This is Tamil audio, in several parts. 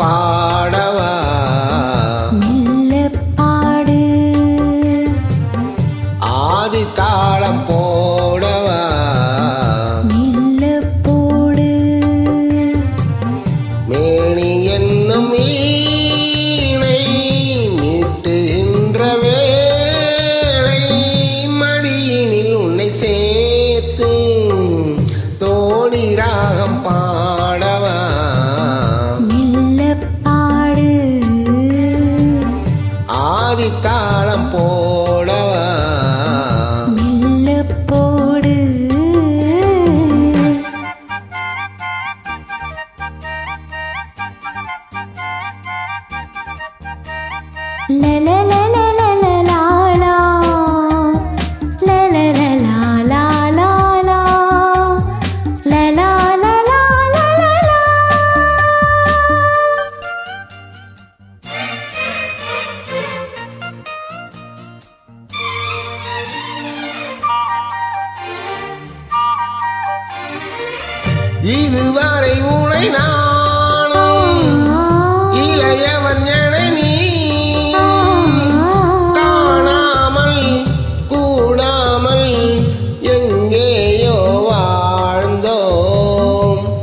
பாடவா மெல்லப்பாடு ஆதி தாளம் போடவா மெல்லப்போடு மேனி என்னும் வீணை மீட்டுகின்ற வேளை மடியினில் உன்னை சேர்த்து தோடி ராகம் பாடவா மெல்லப்பாடு ஆதி தாளம் போடவா மெல்லப்போடு லலலலலலலாலா லலலலலாலா லலலலலலலா இதுவரை உனை நானும் இளையவன் என நீ காணாமல் கூடாமல் எங்கேயோ வாழ்ந்தோம்.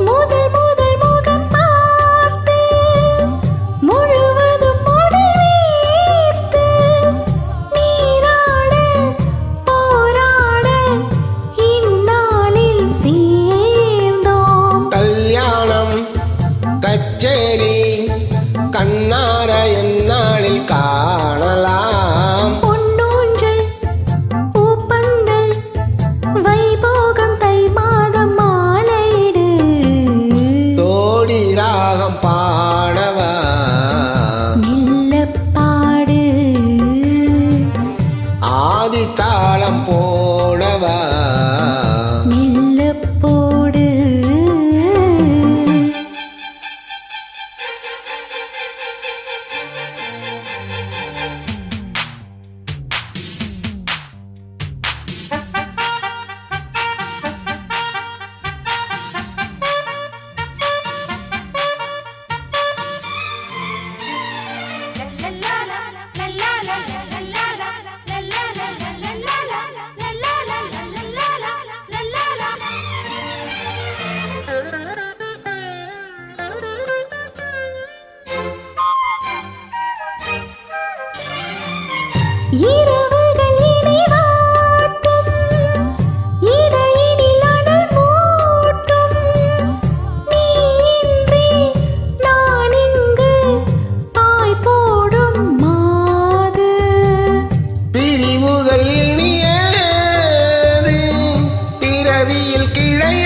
முதல் முதல் முகம் பார்த்து முழுவதும் உடல் வீர்த்து நீராட போராட இந்நாளில் சேர்ந்தோம். கல்யாணம் கச்சேரி கண்ணார எந்நாளில் காணலாம். பொன்னூஞ்சல் பூப்பந்தல் வைபோகம் தை மாதம் மாலையிடு தோடி ராகம் பாடவா மெல்லப்பாடு ஆதி தாளம் போடவா மெல்லப்போடு இரவுகள் இணை வாட்டும் இடையினில் அனல் மூட்டும் நீ இன்றி நான் இங்கு பாய் போடும் மாது பிரிவுகள் இனியது பிறவியில் கிழையாது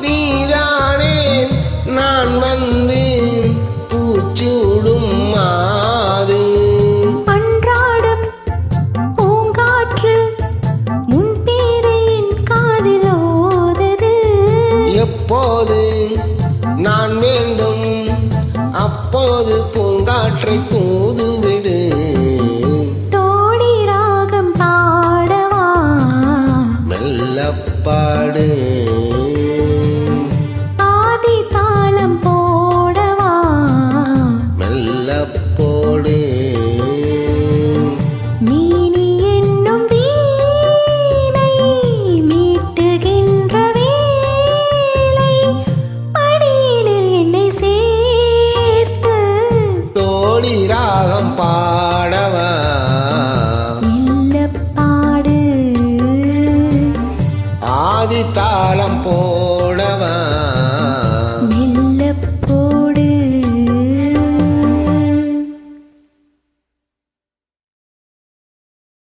நீதானே நான் வந்து பூச்சூடும் மாது அன்றாடம் பூங்காற்று முன் பேரையின் காதில் ஓதது எப்போது நான் வேண்டும் அப்போது பூங்காற்றை தூதுவிடு தோடி ராகம் பாடவா மெல்லப்பாடு ஆதி தாளம் போடவா மெல்லப்போடு மீனி என்னும் வீணை மீட்டுகின்ற வேளை படியினில் என்னை சேர்த்து தோடி ராகம் பாடவா மெல்லப்பாடு ஆதி தாளம் போ